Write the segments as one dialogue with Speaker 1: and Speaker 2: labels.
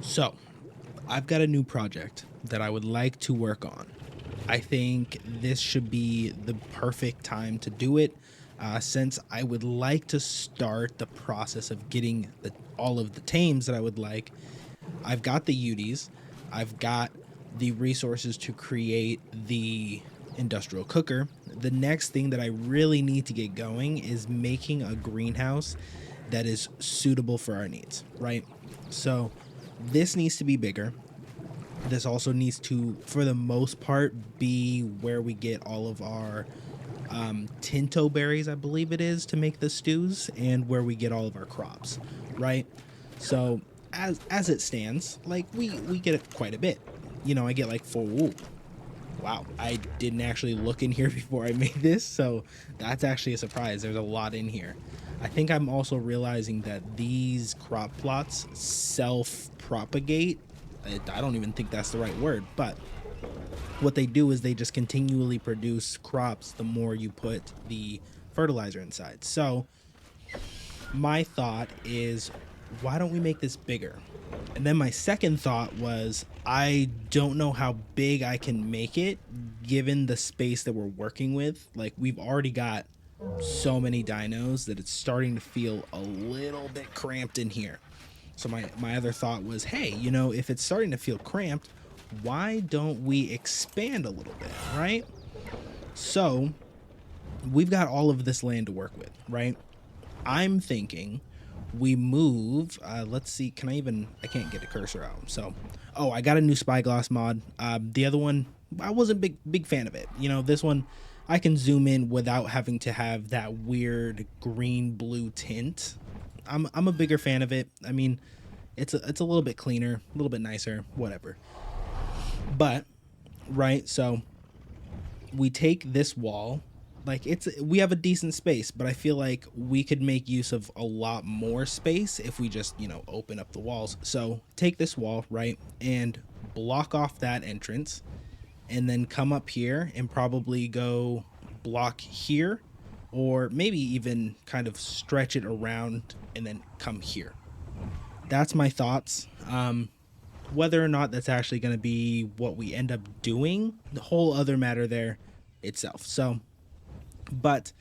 Speaker 1: So, I've got a new project that I would like to work on. I think this should be the perfect time to do it, since I would like to start the process of getting all of the tames that I would like. I've got the Uties, I've got the resources to create the industrial cooker. The next thing that I really need to get going is making a greenhouse that is suitable for our needs, right? So this needs to be bigger. This also needs to, for the most part, be where we get all of our tinto berries, I believe it is, to make the stews, and where we get all of our crops, right? So as it stands, like we get it quite a bit. You know, I get like four. Ooh, wow, I didn't actually look in here before I made this, so that's actually a surprise. There's a lot in here. I think I'm also realizing that these crop plots self-propagate. I don't even think that's the right word, but what they do is they just continually produce crops the more you put the fertilizer inside. So my thought is, why don't we make this bigger? And then my second thought was, I don't know how big I can make it given the space that we're working with. Like, we've already got so many dinos that it's starting to feel a little bit cramped in here. So my other thought was, hey, you know, if it's starting to feel cramped, why don't we expand a little bit, right? So we've got all of this land to work with, right? I'm thinking we move, let's see, I can't get a cursor out. So, oh, I got a new spyglass mod. The other one, I wasn't big fan of it. You know, this one, I can zoom in without having to have that weird green blue tint. I'm a bigger fan of it. I mean, it's a little bit cleaner, a little bit nicer, whatever. But, right, so we take this wall, like we have a decent space, but I feel like we could make use of a lot more space if we just, you know, open up the walls. So take this wall, right, and block off that entrance, and then come up here and probably go block here, or maybe even kind of stretch it around and then come here. That's my thoughts. Whether or not that's actually going to be what we end up doing, the whole other matter there itself. So, but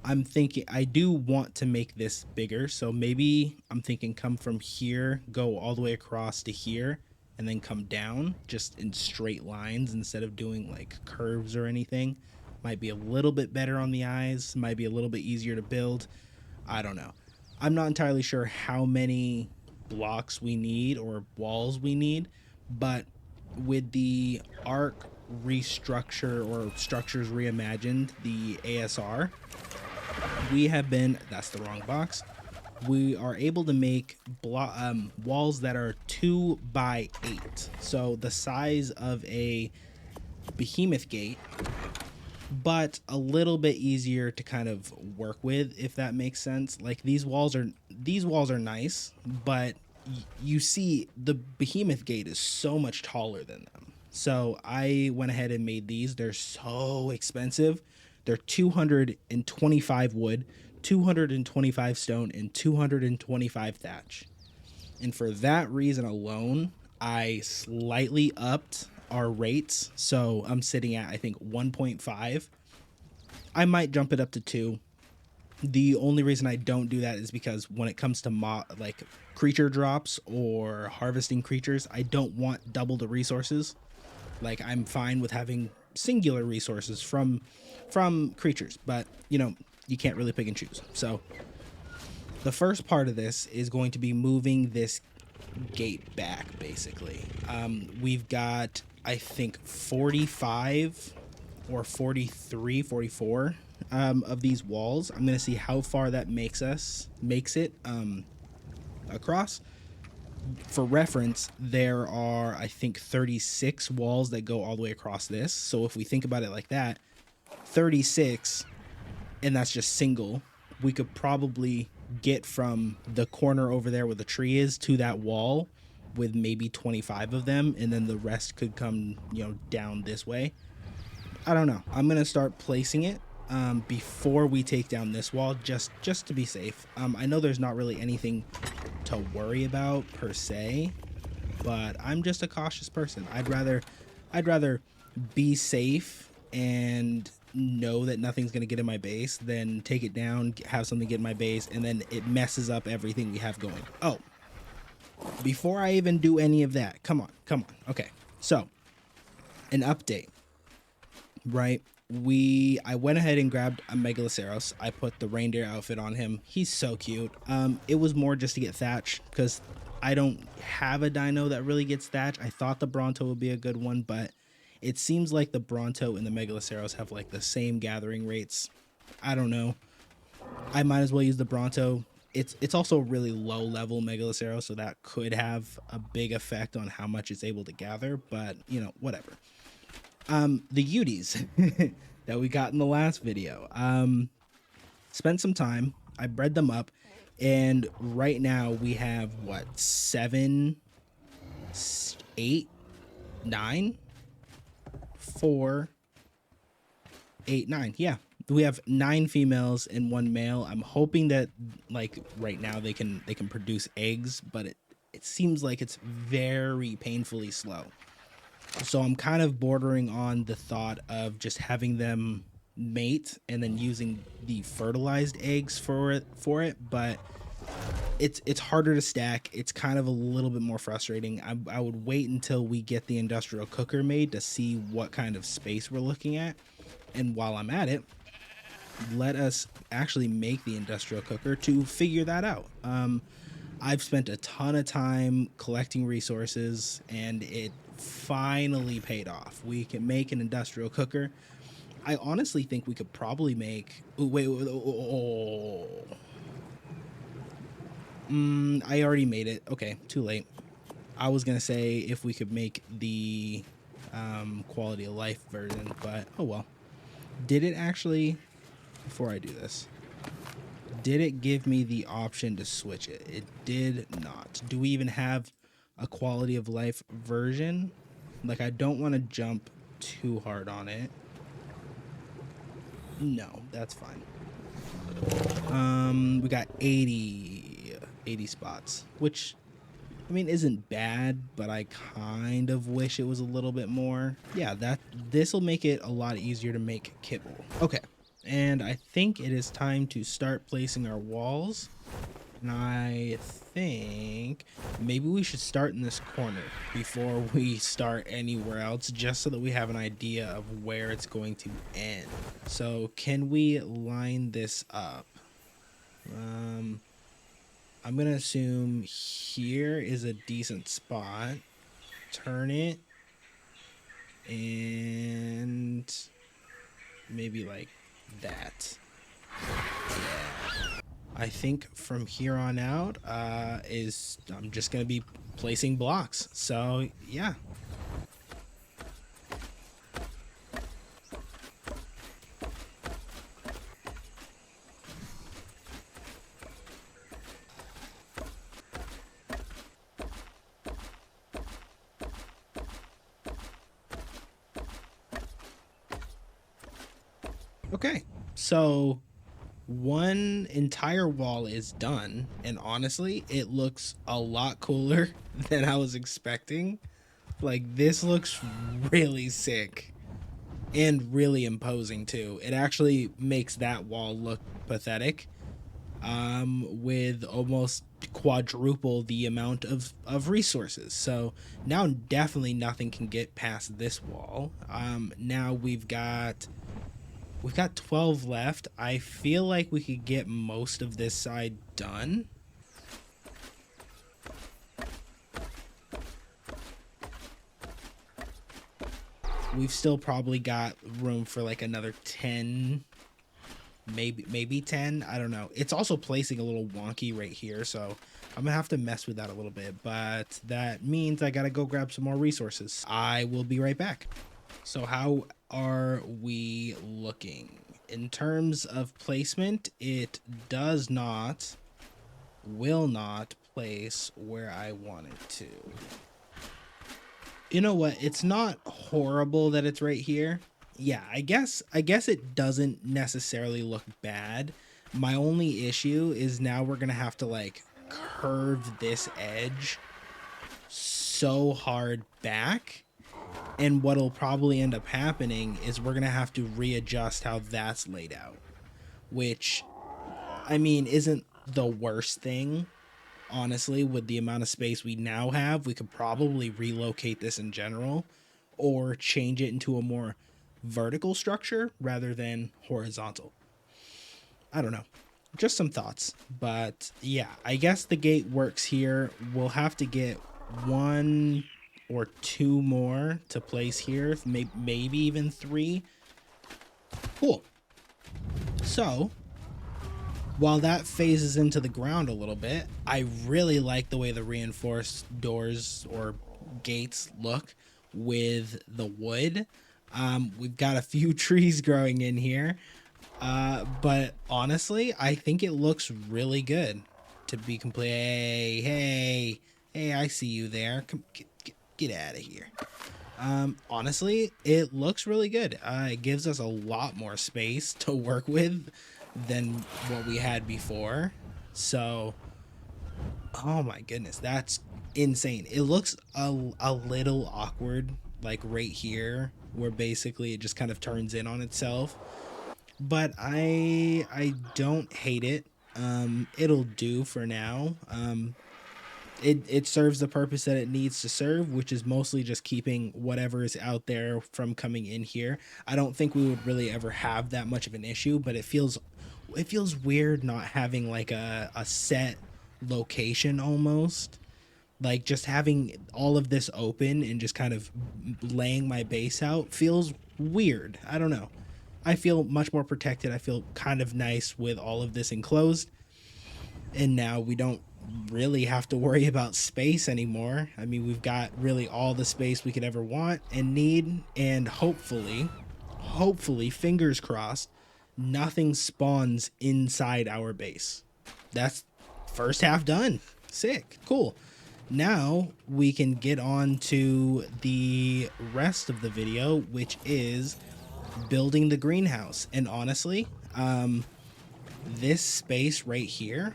Speaker 1: I'm thinking I do want to make this bigger. So maybe I'm thinking come from here, go all the way across to here, and then come down just in straight lines instead of doing like curves or anything. Might be a little bit better on the eyes, might be a little bit easier to build. I don't know. I'm not entirely sure how many blocks we need or walls we need, but with the Ark restructure or Structures Reimagined, the ASR, we have been, that's the wrong box, we are able to make walls that are 2 by 8, so the size of a behemoth gate, but a little bit easier to kind of work with, if that makes sense. Like these walls are nice, but you see the behemoth gate is so much taller than them. So I went ahead and made these. They're so expensive. They're 225 wood, 225 stone, and 225 thatch. And for that reason alone, I slightly upped our rates. So I'm sitting at, I think, 1.5. I might jump it up to 2. The only reason I don't do that is because when it comes to like creature drops or harvesting creatures, I don't want double the resources. Like, I'm fine with having singular resources from creatures, but you know, you can't really pick and choose. So the first part of this is going to be moving this gate back, basically. We've got, I think, 45 or 43, 44 of these walls. I'm going to see how far that makes it across. For reference, there are, I think, 36 walls that go all the way across this. So if we think about it like that, 36, and that's just single, we could probably get from the corner over there where the tree is to that wall with maybe 25 of them, and then the rest could come, you know, down this way. I don't know. I'm gonna start placing it before we take down this wall, just to be safe. I know there's not really anything to worry about per se, but I'm just a cautious person. I'd rather be safe and know that nothing's gonna get in my base than take it down, have something get in my base, and then it messes up everything we have going. Oh, before I even do any of that, come on. Okay, so an update, right? I went ahead and grabbed a Megaloceros. I put the reindeer outfit on him. He's so cute. It was more just to get thatch because I don't have a dino that really gets thatch. I thought the Bronto would be a good one, but it seems like the Bronto and the Megaloceros have like the same gathering rates. I don't know. I might as well use the Bronto. It's also a really low level Megaloceros, so that could have a big effect on how much it's able to gather, but you know, whatever. The Uties that we got in the last video. Spent some time. I bred them up, and right now we have what, 7, 8, 9, 4, 8, 9. Yeah, we have 9 females and 1 male. I'm hoping that like right now they can produce eggs, but it seems like it's very painfully slow. So I'm kind of bordering on the thought of just having them mate and then using the fertilized eggs for it, but it's harder to stack. It's kind of a little bit more frustrating. I would wait until we get the industrial cooker made to see what kind of space we're looking at. And while I'm at it, let us actually make the industrial cooker to figure that out. I've spent a ton of time collecting resources, and it finally paid off. We can make an industrial cooker. I honestly think we could probably make... I already made it. Okay, too late. I was going to say if we could make the quality of life version, but oh well. Did it actually... Before I do this, did it give me the option to switch it? It did not. Do we even have a quality of life version? Like, I don't want to jump too hard on it. No, that's fine. We got 80 spots, which I mean isn't bad, but I kind of wish it was a little bit more. Yeah, this will make it a lot easier to make kibble. Okay. And I think it is time to start placing our walls. And I think maybe we should start in this corner before we start anywhere else, just so that we have an idea of where it's going to end. So can we line this up? I'm going to assume here is a decent spot. Turn it. And maybe like that. Yeah. I think from here on out I'm just gonna be placing blocks, so yeah. Okay, so one entire wall is done, and honestly, it looks a lot cooler than I was expecting. Like, this looks really sick and really imposing too. It actually makes that wall look pathetic, with almost quadruple the amount of resources. So now definitely nothing can get past this wall. Now we've got 12 left. I feel like we could get most of this side done. We've still probably got room for like another 10, maybe 10. I don't know. It's also placing a little wonky right here, so I'm gonna have to mess with that a little bit, but that means I gotta go grab some more resources. I will be right back. So how are we looking? In terms of placement, it will not place where I want it to. You know what? It's not horrible that it's right here. Yeah, I guess it doesn't necessarily look bad. My only issue is now we're gonna have to like curve this edge so hard back. And what'll probably end up happening is we're going to have to readjust how that's laid out, which, I mean, isn't the worst thing. Honestly, with the amount of space we now have, we could probably relocate this in general or change it into a more vertical structure rather than horizontal. I don't know. Just some thoughts. But yeah, I guess the gate works here. We'll have to get 1 or 2 more to place here, maybe even 3. Cool. So while that phases into the ground a little bit, I really like the way the reinforced doors or gates look with the wood. We've got a few trees growing in here, but honestly, I think it looks really good. To be complete, hey, I see you there. Come, get out of here. Honestly, it looks really good. It gives us a lot more space to work with than what we had before. So, oh my goodness, that's insane. It looks a little awkward, like right here, where basically it just kind of turns in on itself. But I don't hate it. It'll do for now. It serves the purpose that it needs to serve, which is mostly just keeping whatever is out there from coming in here. I don't think we would really ever have that much of an issue, but it feels weird not having like a set location almost. Like just having all of this open and just kind of laying my base out feels weird. I don't know. I feel much more protected. I feel kind of nice with all of this enclosed. And now we don't really have to worry about space anymore. I mean, we've got really all the space we could ever want and need, and hopefully, fingers crossed, nothing spawns inside our base. That's first half done. Sick. Cool. Now we can get on to the rest of the video, which is building the greenhouse. And honestly, this space right here,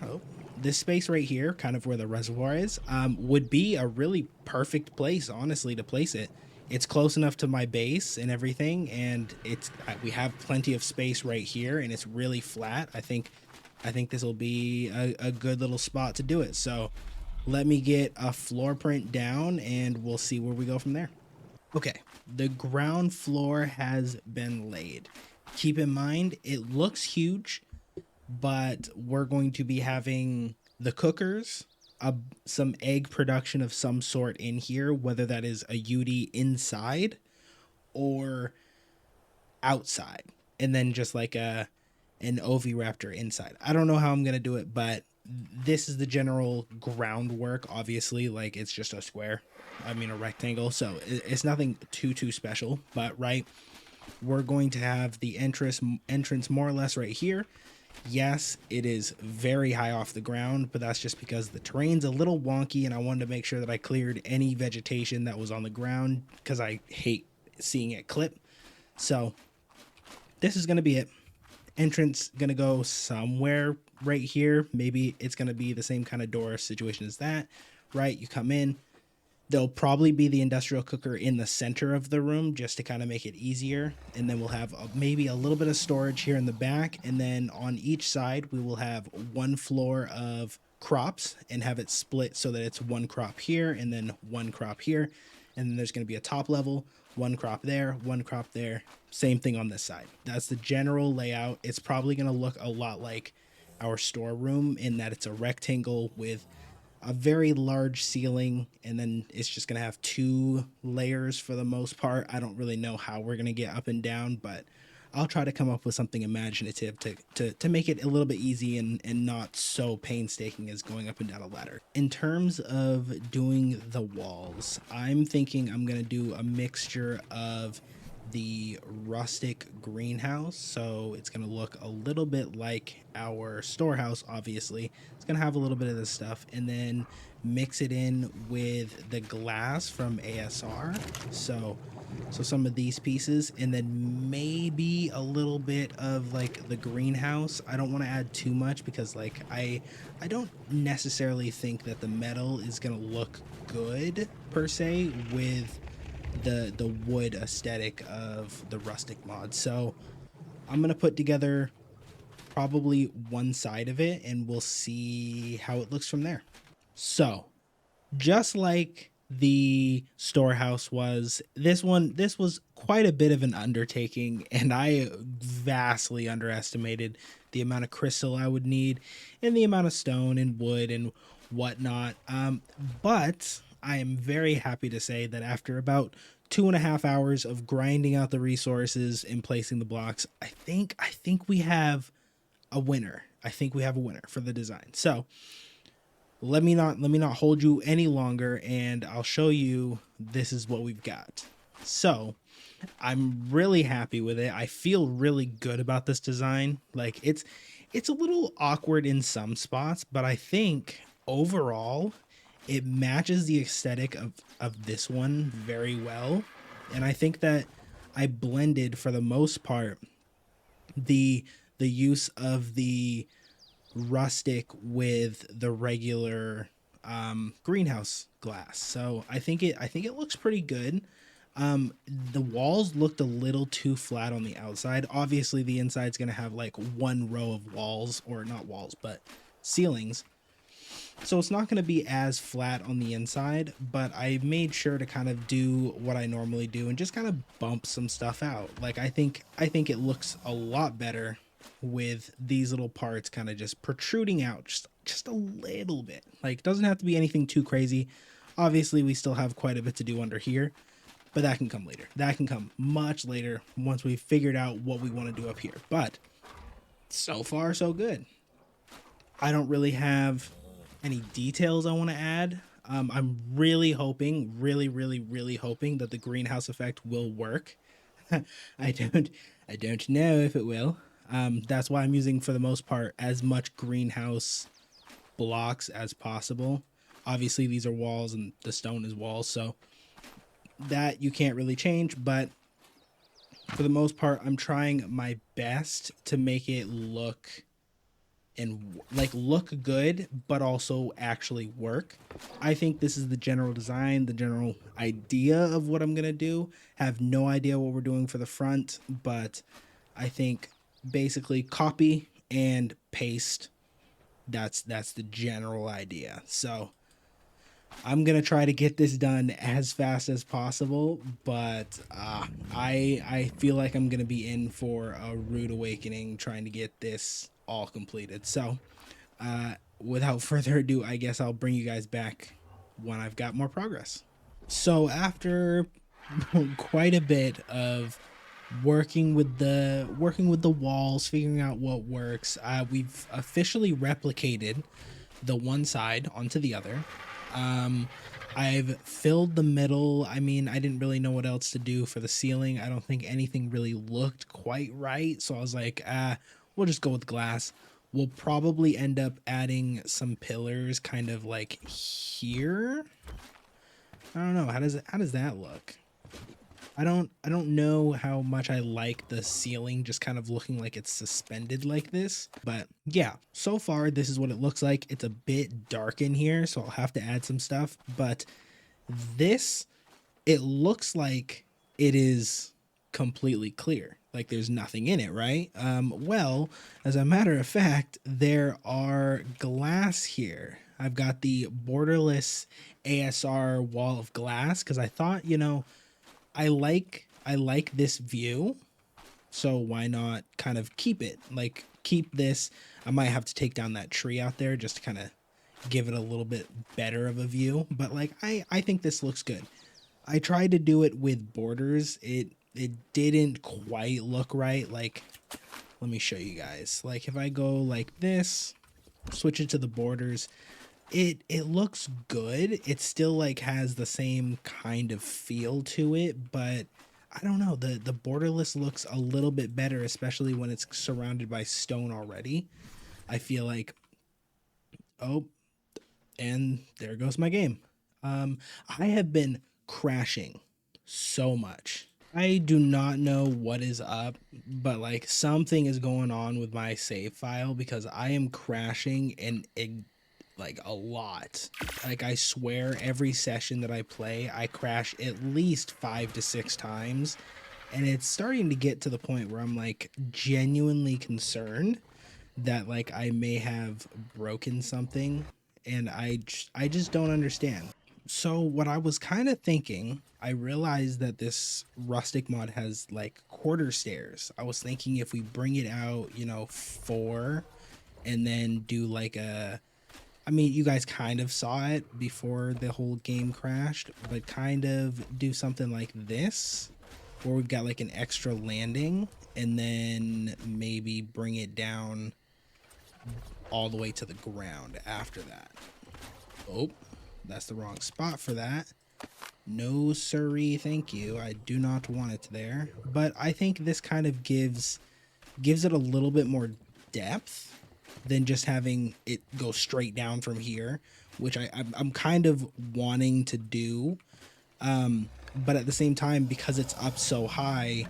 Speaker 1: kind of where the reservoir is, would be a really perfect place, honestly, to place it. It's close enough to my base and everything, and we have plenty of space right here, and it's really flat. I think this will be a good little spot to do it. So let me get a floor print down, and we'll see where we go from there. Okay, the ground floor has been laid. Keep in mind, it looks huge, but we're going to be having the cookers, some egg production of some sort in here, whether that is a Yuti inside or outside, and then just like an oviraptor inside. I don't know how I'm gonna do it, but this is the general groundwork. Obviously, like it's just a square, I mean a rectangle, so it's nothing too special. But right, we're going to have the entrance more or less right here. Yes, it is very high off the ground, but that's just because the terrain's a little wonky, and I wanted to make sure that I cleared any vegetation that was on the ground because I hate seeing it clip. So this is going to be it. Entrance going to go somewhere right here. Maybe it's going to be the same kind of door situation as that, right? You come in. There'll probably be the industrial cooker in the center of the room just to kind of make it easier. And then we'll have maybe a little bit of storage here in the back. And then on each side, we will have one floor of crops and have it split so that it's one crop here and then one crop here. And then there's going to be a top level, one crop there, one crop there. Same thing on this side. That's the general layout. It's probably going to look a lot like our storeroom in that it's a rectangle with a very large ceiling, and then it's just gonna have 2 layers for the most part. I don't really know how we're gonna get up and down, but I'll try to come up with something imaginative to make it a little bit easy and not so painstaking as going up and down a ladder. In terms of doing the walls, I'm thinking I'm gonna do a mixture of the rustic greenhouse, so it's going to look a little bit like our storehouse. Obviously it's going to have a little bit of this stuff, and then mix it in with the glass from ASR. So So some of these pieces, and then maybe a little bit of like the greenhouse. I don't want to add too much because like I don't necessarily think that the metal is gonna look good per se with the wood aesthetic of the rustic mod. So I'm gonna put together probably one side of it and we'll see how it looks from there. So just like the storehouse was, this was quite a bit of an undertaking, and I vastly underestimated the amount of crystal I would need and the amount of stone and wood and whatnot. But I am very happy to say that after about 2.5 hours of grinding out the resources and placing the blocks, I think we have a winner. I think we have a winner for the design. So let me not hold you any longer, and I'll show you this is what we've got. So I'm really happy with it. I feel really good about this design. Like it's a little awkward in some spots, but I think overall it matches the aesthetic of this one very well. And I think that I blended for the most part the use of the rustic with the regular greenhouse glass. So I think it looks pretty good. The walls looked a little too flat on the outside. Obviously the inside's gonna have like one row of walls, or not walls, but ceilings. So it's not gonna be as flat on the inside, but I made sure to kind of do what I normally do and just kind of bump some stuff out. Like I think it looks a lot better with these little parts kind of just protruding out just a little bit. Like, doesn't have to be anything too crazy. Obviously we still have quite a bit to do under here, but that can come later. That can come much later once we've figured out what we want to do up here. But so far so good. I don't really have any details I want to add. I'm really hoping, really hoping that the greenhouse effect will work. I don't know if it will. That's why I'm using, for the most part, as much greenhouse blocks as possible. Obviously these are walls and the stone is walls, so that you can't really change, but for the most part I'm trying my best to make it look good, but also actually work. I think this is the general design, the general idea of what I'm gonna do. Have no idea what we're doing for the front, but I think basically copy and paste. That's the general idea. So I'm gonna try to get this done as fast as possible, but I feel like I'm gonna be in for a rude awakening trying to get this all completed. So without further ado, I guess I'll bring you guys back when I've got more progress. So after quite a bit of working with the walls, figuring out what works, we've officially replicated the one side onto the other. I've filled the middle. I mean, I didn't really know what else to do for the ceiling. I don't think anything really looked quite right, so I was like, we'll just go with glass. We'll probably end up adding some pillars kind of like here. I don't know, how does that look? I don't know how much I like the ceiling just kind of looking like it's suspended like this, but yeah, so far this is what it looks like. It's a bit dark in here, so I'll have to add some stuff, but this, it looks like it is completely clear, like there's nothing in it, right? Well, as a matter of fact, there are glass here. I've got the borderless ASR wall of glass because I thought, you know, I like this view, so why not kind of keep it? Like, keep this. I might have to take down that tree out there just to kind of give it a little bit better of a view, but like I think this looks good. I tried to do it with borders. It didn't quite look right. Like, let me show you guys. Like, if I go like this, switch it to the borders, it looks good. It still like has the same kind of feel to it, but I don't know, the borderless looks a little bit better, especially when it's surrounded by stone already. I feel like, oh, and there goes my game. I have been crashing so much. I do not know what is up, but like something is going on with my save file because I am crashing and like a lot. Like I swear every session that I play, I crash at least 5 to 6 times, and it's starting to get to the point where I'm like genuinely concerned that like I may have broken something, and I just don't understand. So what I was kind of thinking, I realized that this rustic mod has like quarter stairs. I was thinking if we bring it out, you know, 4, and then do like a, I mean, you guys kind of saw it before the whole game crashed, but kind of do something like this, where we've got like an extra landing, and then maybe bring it down all the way to the ground after that. Oh, that's the wrong spot for that. No siree, thank you. I do not want it there. But I think this kind of gives it a little bit more depth than just having it go straight down from here, which I'm kind of wanting to do. But at the same time, because it's up so high,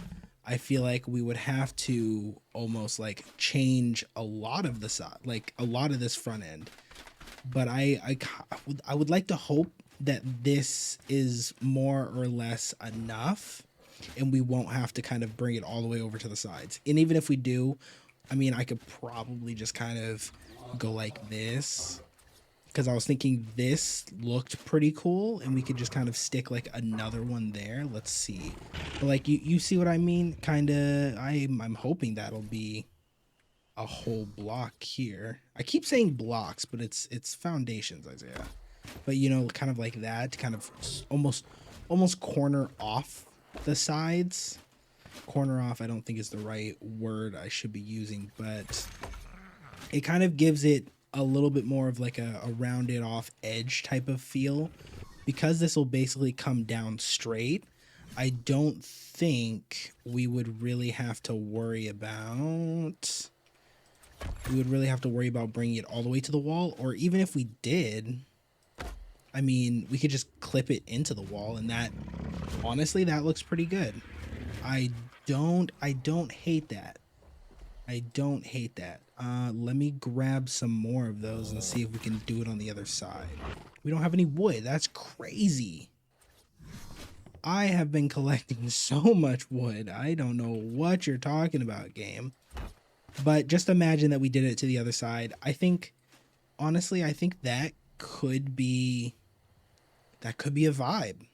Speaker 1: I feel like we would have to almost like change a lot of the side, like a lot of this front end. But I would like to hope that this is more or less enough, and we won't have to kind of bring it all the way over to the sides. And even if we do, I mean, I could probably just kind of go like this, because I was thinking this looked pretty cool, and we could just kind of stick like another one there. Let's see. But like you see what I mean? Kind of. I'm hoping that'll be a whole block here. I keep saying blocks, but it's foundations, Isaiah. But you know, kind of like that, to kind of almost corner off the sides. Corner off, I don't think is the right word I should be using, but it kind of gives it a little bit more of like a rounded off edge type of feel. Because this will basically come down straight, I don't think we would really have to worry about bringing it all the way to the wall. Or even if we did, I mean, we could just clip it into the wall, and that, honestly, that looks pretty good. I don't hate that. I don't hate that. Let me grab some more of those and see if we can do it on the other side. We don't have any wood. That's crazy. I have been collecting so much wood. I don't know what you're talking about, game. But just imagine that we did it to the other side. I think, honestly, I think that could be a vibe.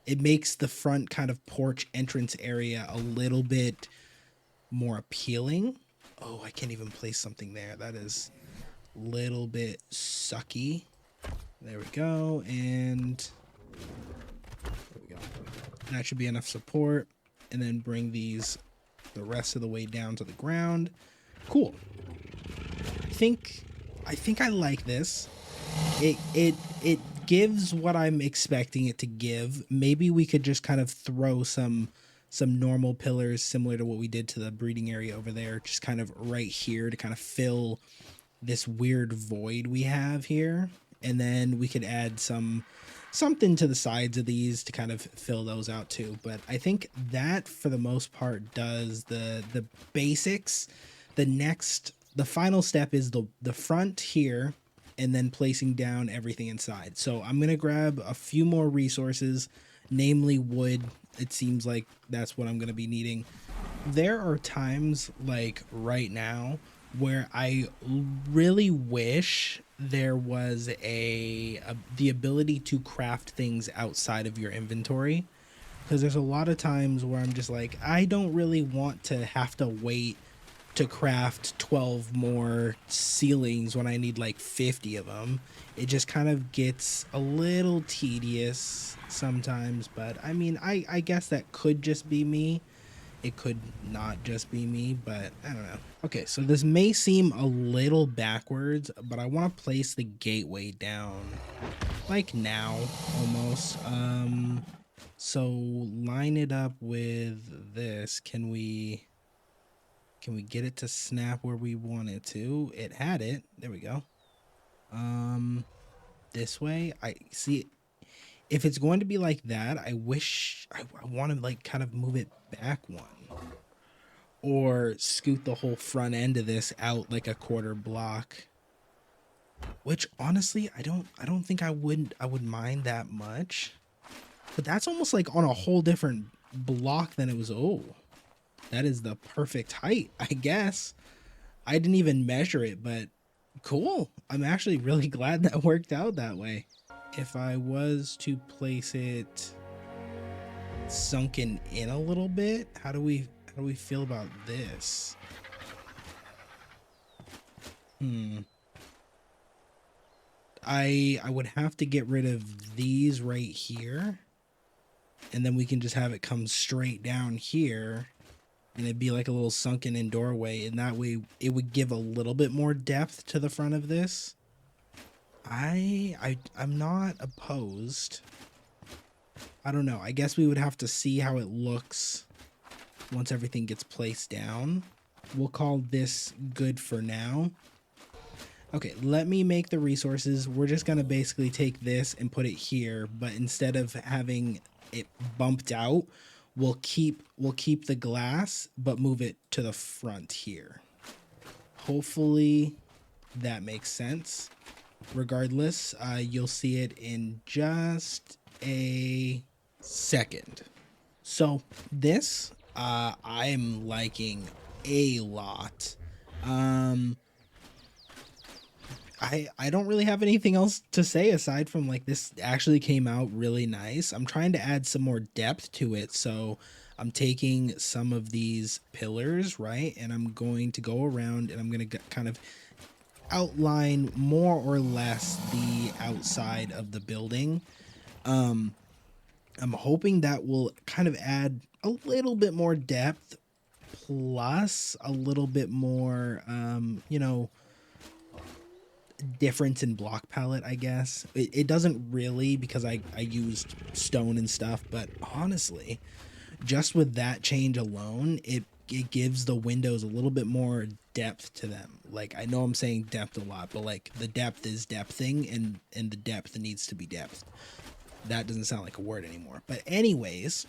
Speaker 1: It makes the front kind of porch entrance area a little bit more appealing. Oh, I can't even place something there. That is a little bit sucky. There we go. And there we go. That should be enough support. And then bring these the rest of the way down to the ground. Cool. I think I like this. It gives what I'm expecting it to give. Maybe we could just kind of throw some normal pillars similar to what we did to the breeding area over there, just kind of right here to kind of fill this weird void we have here. And then we could add something to the sides of these to kind of fill those out too. But I think that for the most part does the basics. The final step is the front here, and then placing down everything inside. So I'm gonna grab a few more resources, namely wood. It seems like that's what I'm gonna be needing. There are times like right now where I really wish there was the ability to craft things outside of your inventory, because there's a lot of times where I'm just like, I don't really want to have to wait to craft 12 more ceilings when I need like 50 of them. It just kind of gets a little tedious sometimes, but I mean, I guess that could just be me. It could not just be me, but I don't know. Okay, so this may seem a little backwards, but I want to place the gateway down like now almost. So line it up with this. Can we get it to snap where we want it to? It had it. There we go. This way. I see it. If it's going to be like that, I wish I want to like kind of move it back one, or scoot the whole front end of this out like a quarter block. Which honestly, I don't think I would mind that much. But that's almost like on a whole different block than it was. Oh, that is the perfect height, I guess. I didn't even measure it, but cool. I'm actually really glad that worked out that way. If I was to place it sunken in a little bit, how do we feel about this? I would have to get rid of these right here, and then we can just have it come straight down here, and it'd be like a little sunken in doorway, and that way it would give a little bit more depth to the front of this. I'm not opposed. I don't know. I guess we would have to see how it looks once everything gets placed down. We'll call this good for now. Okay, let me make the resources. We're just gonna basically take this and put it here, but instead of having it bumped out, we'll keep the glass, but move it to the front here. Hopefully that makes sense. Regardless, you'll see it in just a second. So this, I'm liking a lot. I don't really have anything else to say aside from like this actually came out really nice. I'm trying to add some more depth to it, so I'm taking some of these pillars, right, and I'm going to go around and I'm going to kind of outline more or less the outside of the building. I'm hoping that will kind of add a little bit more depth, plus a little bit more, you know, difference in block palette, I guess. It doesn't really, because I used stone and stuff, but honestly, just with that change alone, it gives the windows a little bit more depth to them. Like, I know I'm saying depth a lot, but like the depth is depthing, and the depth needs to be depth. That doesn't sound like a word anymore. But anyways,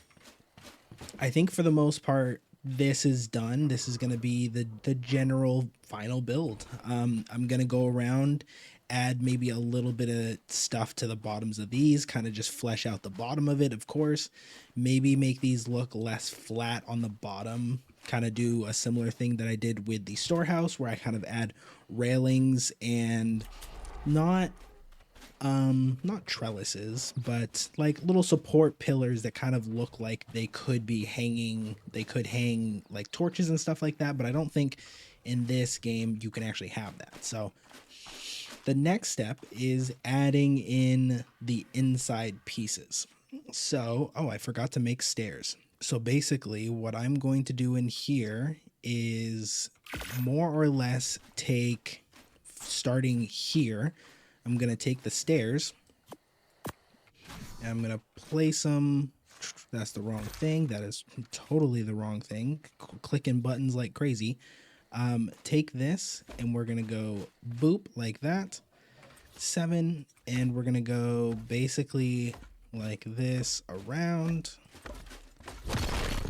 Speaker 1: I think for the most part, this is done. This is going to be the general final build. I'm going to go around, add maybe a little bit of stuff to the bottoms of these, kind of just flesh out the bottom of it, of course. Maybe make these look less flat on the bottom, kind of do a similar thing that I did with the storehouse, where I kind of add railings and not trellises, but like little support pillars that kind of look like they could hang like torches and stuff like that, but I don't think in this game you can actually have that. So the next step is adding in the inside pieces. So, oh, I forgot to make stairs. So basically what I'm going to do in here is more or less take, starting here, I'm going to take the stairs and I'm going to place them. That's the wrong thing. That is totally the wrong thing. Clicking buttons like crazy. Take this and we're going to go boop like that. 7. And we're going to go basically like this around.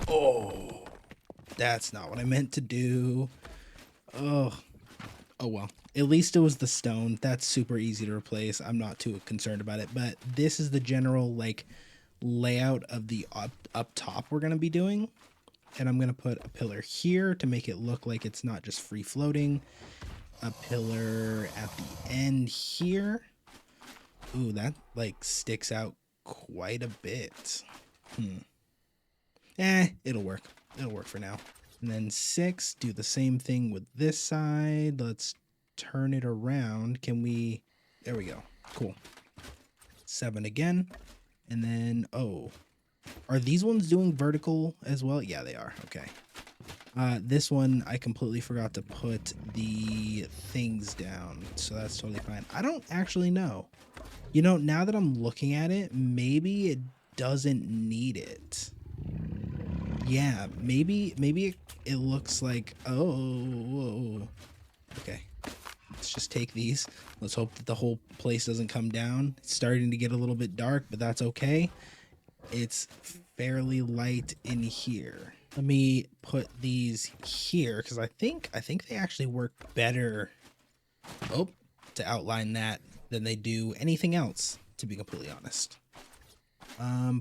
Speaker 1: Oh, that's not what I meant to do. Oh well. At least it was the stone. That's super easy to replace. I'm not too concerned about it, but this is the general like layout of the up top we're going to be doing. And I'm going to put a pillar here to make it look like it's not just free floating. A pillar at the end here. Ooh, that like sticks out quite a bit. It'll work. It'll work for now. And then 6, do the same thing with this side. Let's turn it around. Can we, there we go. Cool. 7 again. And then, oh, are these ones doing vertical as well? Yeah, they are. Okay. This one, I completely forgot to put the things down, so that's totally fine. I don't actually know. You know, now that I'm looking at it, maybe it doesn't need it. Yeah, maybe it looks like, oh, whoa. Okay. Let's just take these. Let's hope that the whole place doesn't come down. It's starting to get a little bit dark, but that's okay. It's fairly light in here. Let me put these here because I think they actually work better to outline that than they do anything else, to be completely honest.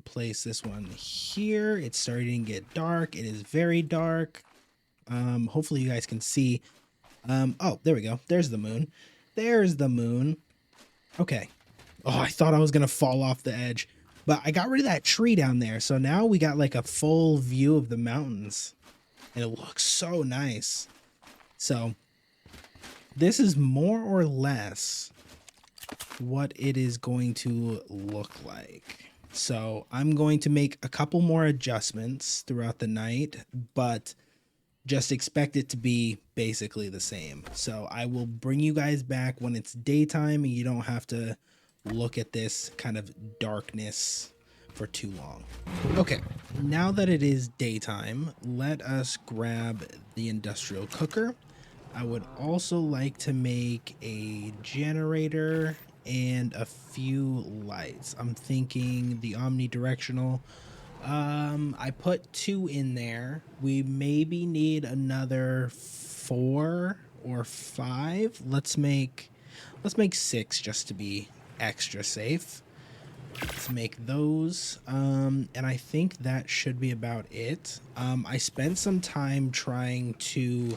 Speaker 1: Place this one here. It's starting to get dark. It is very dark. Hopefully you guys can see. Oh, there we go. There's the moon. There's the moon. Okay. Oh, I thought I was gonna fall off the edge, but I got rid of that tree down there. So now we got like a full view of the mountains and it looks so nice. So this is more or less what it is going to look like. So I'm going to make a couple more adjustments throughout the night, but just expect it to be basically the same. So I will bring you guys back when it's daytime and you don't have to look at this kind of darkness for too long. Okay, now that it is daytime, let us grab the industrial cooker. I would also like to make a generator and a few lights. I'm thinking the omnidirectional. I put 2 in there. We maybe need another 4 or 5. Let's make 6 just to be extra safe. Let's make those. And I think that should be about it. I spent some time trying to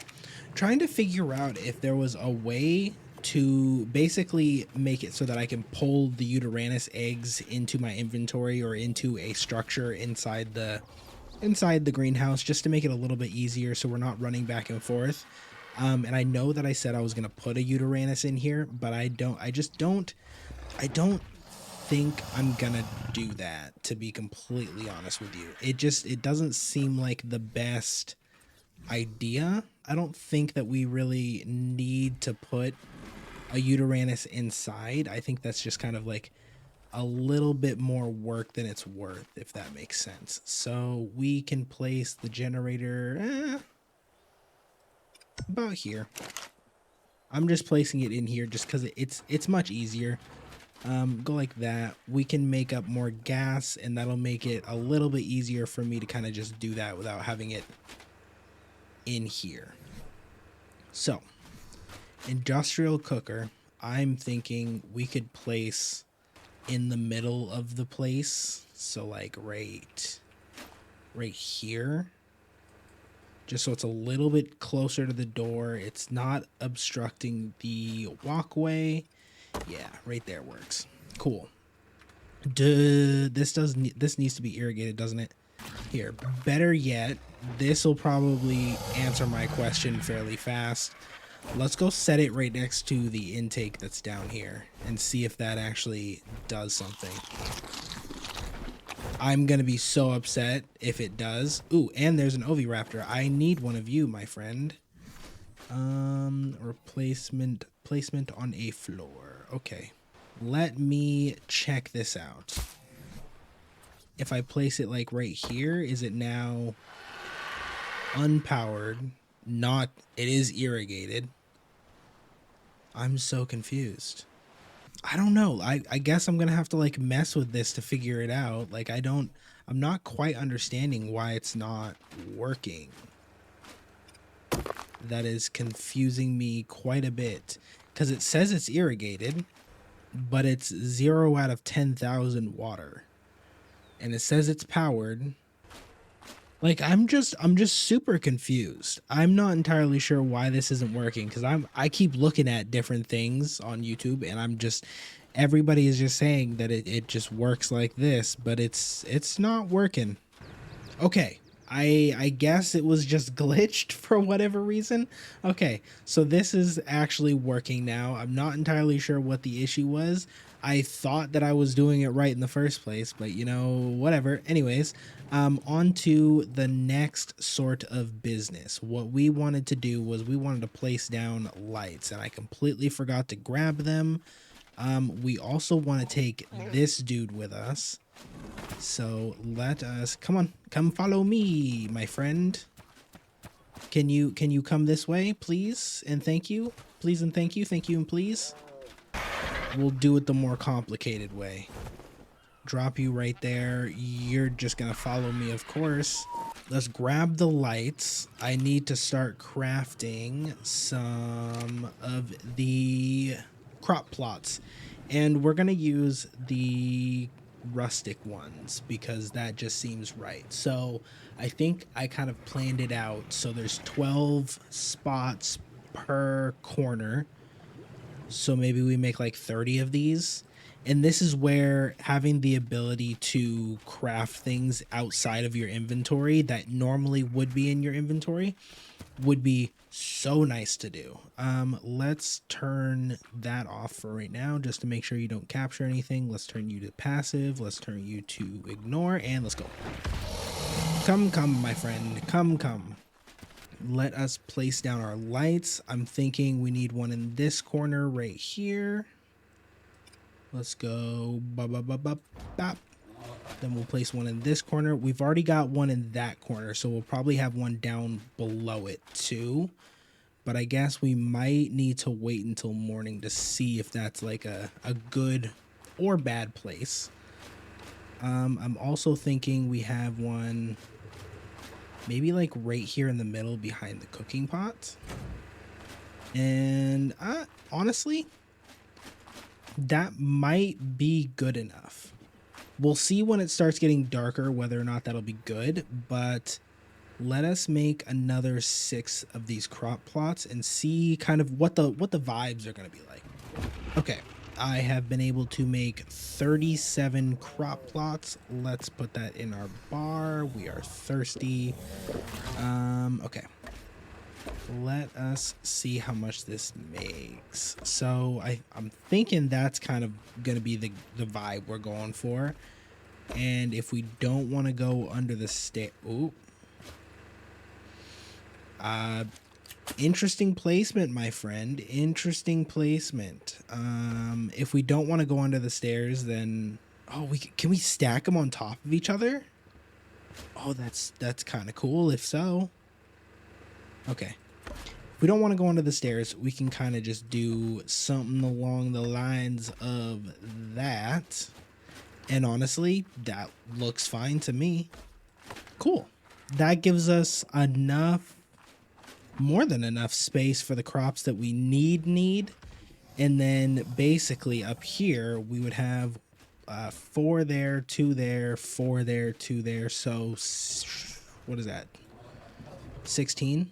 Speaker 1: figure out if there was a way to basically make it so that I can pull the Yutyrannus eggs into my inventory or into a structure inside the greenhouse, just to make it a little bit easier so we're not running back and forth. And I know that I said I was going to put a Yutyrannus in here, but I don't think I'm gonna do that, to be completely honest with you. It doesn't seem like the best idea. I don't think that we really need to put a Yutyrannus inside. I think that's just kind of like a little bit more work than it's worth, if that makes sense. So we can place the generator about here. I'm just placing it in here just because it's much easier. Go like that. We can make up more gas and that'll make it a little bit easier for me to kind of just do that without having it in here. So industrial cooker, I'm thinking we could place in the middle of the place. So like right here, just so it's a little bit closer to the door. It's not obstructing the walkway. Yeah, right there works. Cool. This needs to be irrigated, doesn't it? Here, better yet, this will probably answer my question fairly fast. Let's go set it right next to the intake that's down here and see if that actually does something. I'm gonna be so upset if it does. Ooh, and there's an oviraptor. I need one of you, my friend. Placement on a floor. Okay, let me check this out. If I place it like right here, is it now unpowered? Not, it is irrigated. I'm so confused. I don't know. I guess I'm gonna have to like mess with this to figure it out. Like I'm not quite understanding why it's not working. That is confusing me quite a bit, because it says it's irrigated, but it's 0 out of 10,000 water, and it says it's powered. Like I'm just super confused. I'm not entirely sure why this isn't working, because I keep looking at different things on YouTube and everybody is just saying that it just works like this, but it's not working. Okay. I guess it was just glitched for whatever reason. Okay, so this is actually working now. I'm not entirely sure what the issue was. I thought that I was doing it right in the first place, but you know, whatever. Anyways, on to the next sort of business. What we wanted to do was we wanted to place down lights, and I completely forgot to grab them. We also want to take this dude with us. So let us, come follow me, my friend. Can you come this way, please? And thank you. please and thank you. Thank you and please. We'll do it the more complicated way. Drop you right there. You're just gonna follow me, of course. Let's grab the lights. I need to start crafting some of the crop plots. And we're gonna use the rustic ones because that just seems right. So I think I kind of planned it out. So there's 12 spots per corner. So maybe we make like 30 of these. And this is where having the ability to craft things outside of your inventory that normally would be in your inventory would be so nice to do. Let's turn that off for right now just to make sure you don't capture anything. Let's turn you to passive. Let's turn you to ignore, and let's go. Come, my friend. Come. Let us place down our lights. I'm thinking we need one in this corner right here. Let's go. Bop. Then we'll place one in this corner. We've already got one in that corner, so we'll probably have one down below it too. But I guess we might need to wait until morning to see if that's like a good or bad place. I'm also thinking we have one maybe like right here in the middle behind the cooking pot. And honestly, that might be good enough. We'll see when it starts getting darker whether or not that'll be good, but let us make another 6 of these crop plots and see kind of what the vibes are going to be like. Okay, I have been able to make 37 crop plots. Let's put that in our bar. We are thirsty. Okay. Let us see how much this makes. So I'm thinking that's kind of going to be the vibe we're going for. And if we don't want to go under the interesting placement, my friend. Interesting placement. If we don't want to go under the stairs, then can we stack them on top of each other? Oh, that's kind of cool if so. Okay. If we don't want to go under the stairs, we can kind of just do something along the lines of that. And honestly, that looks fine to me. Cool. That gives us more than enough space for the crops that we need. And then basically up here, we would have 4 there, 2 there, 4 there, 2 there. So what is that? 16?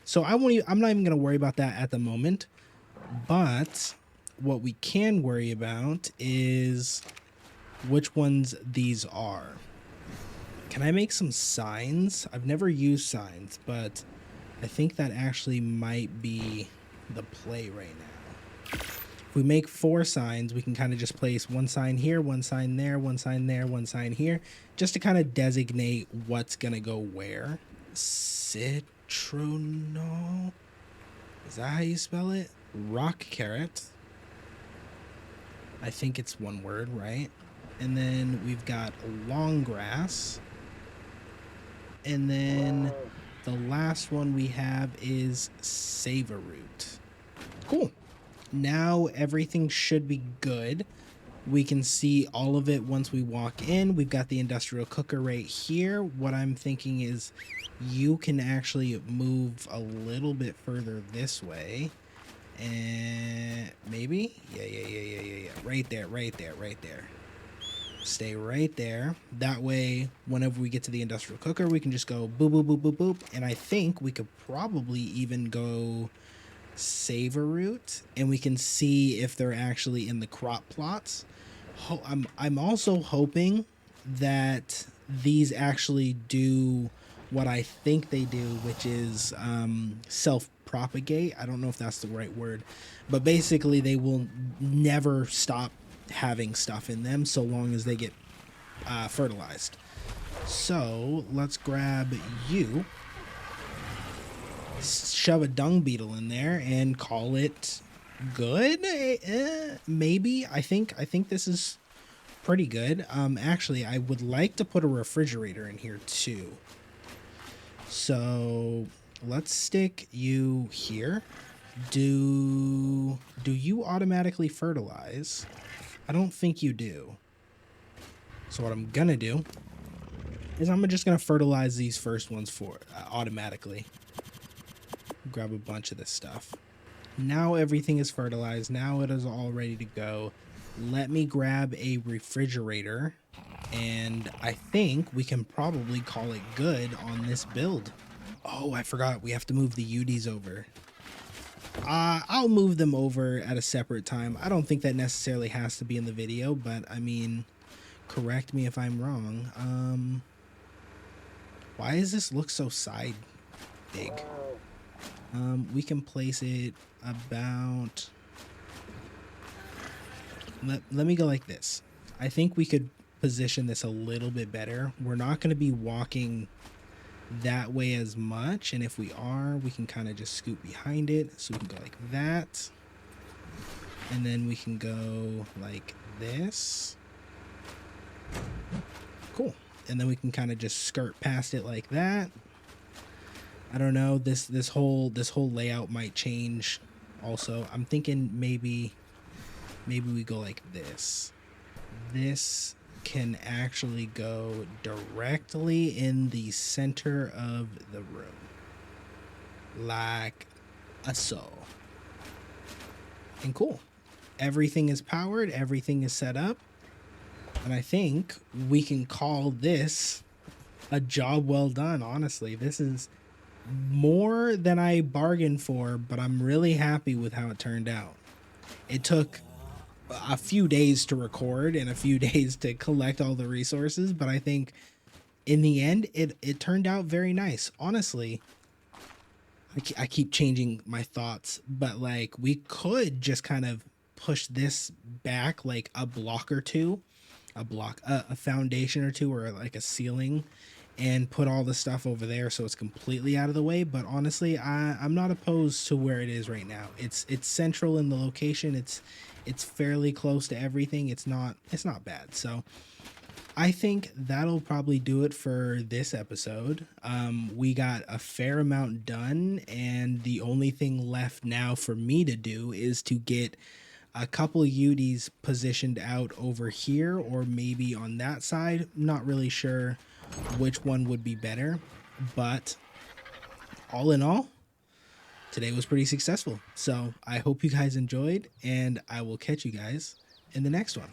Speaker 1: So I'm not even going to worry about that at the moment. But what we can worry about is which ones these are. Can I make some signs? I've never used signs, but I think that actually might be the play right now. If we make 4 signs, we can kind of just place one sign here, one sign there, one sign there, one sign here, just to kind of designate what's going to go where. Citrono. Is that how you spell it? Rock carrot. I think it's one word, right? And then we've got long grass. And then the last one we have is savor root. Cool. Now everything should be good. We can see all of it once we walk in. We've got the industrial cooker right here. What I'm thinking is you can actually move a little bit further this way. And maybe? Yeah. Right there. Stay right there. That way, whenever we get to the industrial cooker, we can just go boop, boop, boop, boop, boop. And I think we could probably even go savor root, and we can see if they're actually in the crop plots. I'm also hoping that these actually do what I think they do, which is self-propagate. I don't know if that's the right word, but basically they will never stop having stuff in them so long as they get fertilized. So let's grab you, shove a dung beetle in there, and call it good. Maybe. I think this is pretty good. Actually, I would like to put a refrigerator in here too. So let's stick you here. Do you automatically fertilize? I don't think you do. So what I'm gonna do is I'm just gonna fertilize these first ones for automatically. Grab a bunch of this stuff. Now everything is fertilized. Now it is all ready to go. Let me grab a refrigerator, and I think we can probably call it good on this build. Oh, I forgot. We have to move the UDs over. I'll move them over at a separate time. I don't think that necessarily has to be in the video, but I mean, correct me if I'm wrong. Why does this look so side big? We can place it about... Let me go like this. I think we could position this a little bit better. We're not going to be walking that way as much, and if we are, we can kind of just scoot behind it. So we can go like that, and then we can go like this. Cool. And then we can kind of just skirt past it like that. I don't know, this whole layout might change also. I'm thinking maybe we go like this. This can actually go directly in the center of the room, like so. And cool. Everything is powered, everything is set up, and I think we can call this a job well done. Honestly, this is more than I bargained for, but I'm really happy with how it turned out. It took a few days to record and a few days to collect all the resources, but I think in the end it turned out very nice. Honestly, I keep changing my thoughts, but like we could just kind of push this back like a block or two, a foundation or two, or like a ceiling, and put all the stuff over there so it's completely out of the way. But honestly, I'm not opposed to where it is right now. It's central in the location. It's fairly close to everything. It's not bad. So I think that'll probably do it for this episode. We got a fair amount done, and the only thing left now for me to do is to get a couple UDs positioned out over here, or maybe on that side. Not really sure which one would be better, but all in all, today was pretty successful. So I hope you guys enjoyed, and I will catch you guys in the next one.